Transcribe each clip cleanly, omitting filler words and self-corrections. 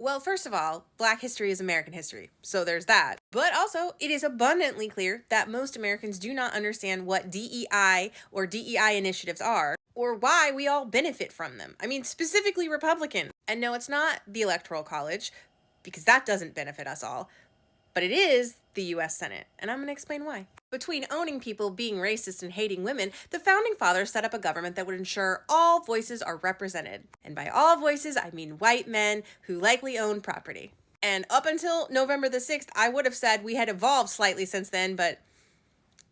Well, first of all, Black history is American history, so there's that. But also, it is abundantly clear that most Americans do not understand what DEI or DEI initiatives are, or why we all benefit from them. I mean, specifically Republican. And no, it's not the Electoral College, because that doesn't benefit us all, but it is the US Senate, and I'm going to explain why. Between owning people, being racist, and hating women, the Founding Fathers set up a government that would ensure all voices are represented. And by all voices, I mean white men who likely own property. And up until November the 6th, I would have said we had evolved slightly since then, but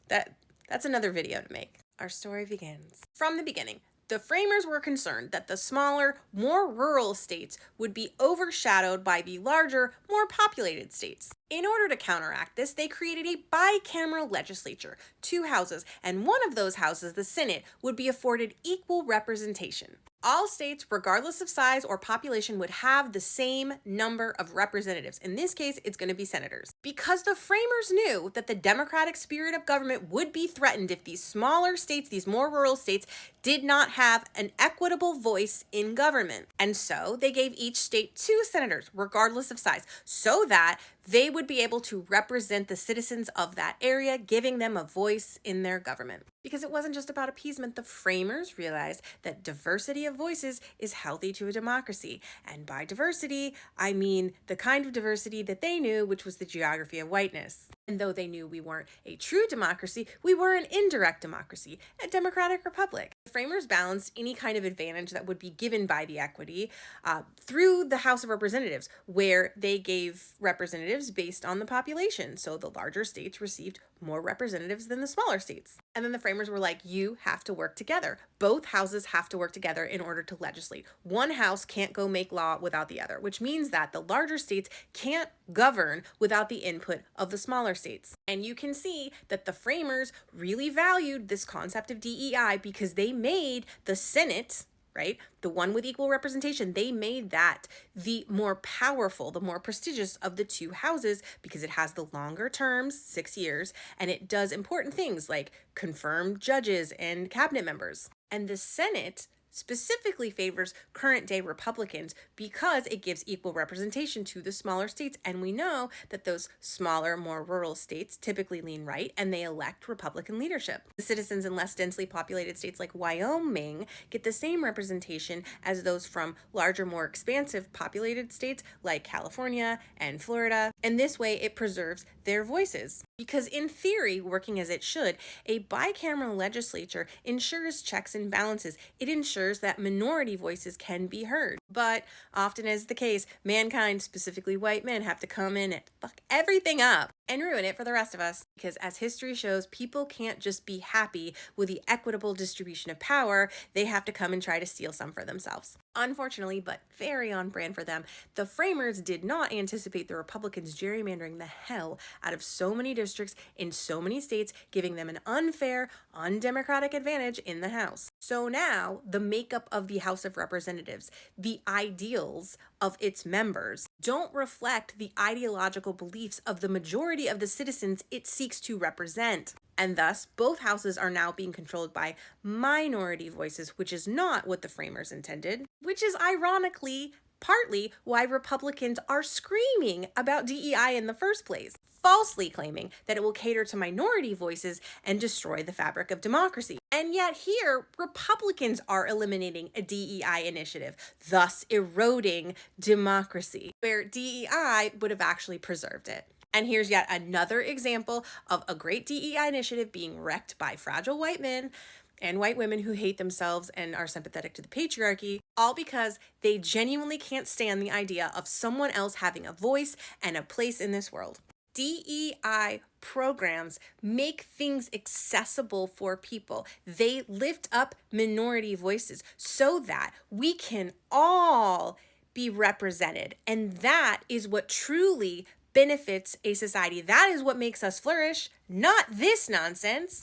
that's another video to make. Our story begins. From the beginning, the framers were concerned that the smaller, more rural states would be overshadowed by the larger, more populated states. In order to counteract this, they created a bicameral legislature, 2 houses, and one of those houses, the Senate, would be afforded equal representation. All states, regardless of size or population, would have the same number of representatives. In this case, it's going to be senators. Because the framers knew that the democratic spirit of government would be threatened if these smaller states, these more rural states, did not have an equitable voice in government. And so they gave each state 2 senators, regardless of size, so that they would be able to represent the citizens of that area, giving them a voice in their government. Because it wasn't just about appeasement, the framers realized that diversity of voices is healthy to a democracy. And by diversity, I mean the kind of diversity that they knew, which was the geography of whiteness. And though they knew we weren't a true democracy, we were an indirect democracy, a democratic republic. The framers balanced any kind of advantage that would be given by the equity through the House of Representatives, where they gave representatives based on the population. So the larger states received more representatives than the smaller states. And then the framers were like, you have to work together. Both houses have to work together in order to legislate. One house can't go make law without the other, which means that the larger states can't govern without the input of the smaller states. And you can see that the framers really valued this concept of DEI because they made the Senate, right, the one with equal representation, they made that the more powerful, the more prestigious of the 2 houses because it has the longer terms, 6 years, and it does important things like confirm judges and cabinet members. And the Senate specifically favors current day Republicans because it gives equal representation to the smaller states. And we know that those smaller, more rural states typically lean right and they elect Republican leadership. The citizens in less densely populated states like Wyoming get the same representation as those from larger, more expansive populated states like California and Florida. And this way it preserves their voices. Because in theory, working as it should, a bicameral legislature ensures checks and balances. It ensures that minority voices can be heard. But often is the case, mankind, specifically white men, have to come in and fuck everything up and ruin it for the rest of us. Because as history shows, people can't just be happy with the equitable distribution of power. They have to come and try to steal some for themselves. Unfortunately, but very on brand for them, the framers did not anticipate the Republicans gerrymandering the hell out of so many districts in so many states, giving them an unfair, undemocratic advantage in the House. So now, the makeup of the House of Representatives, the ideals of its members, don't reflect the ideological beliefs of the majority of the citizens it seeks to represent. And thus, both houses are now being controlled by minority voices, which is not what the framers intended, which is ironically partly why Republicans are screaming about DEI in the first place, falsely claiming that it will cater to minority voices and destroy the fabric of democracy. And yet here, Republicans are eliminating a DEI initiative, thus eroding democracy, where DEI would have actually preserved it. And here's yet another example of a great DEI initiative being wrecked by fragile white men and white women who hate themselves and are sympathetic to the patriarchy, all because they genuinely can't stand the idea of someone else having a voice and a place in this world. DEI programs make things accessible for people. They lift up minority voices so that we can all be represented. And that is what truly benefits a society. That is what makes us flourish, not this nonsense.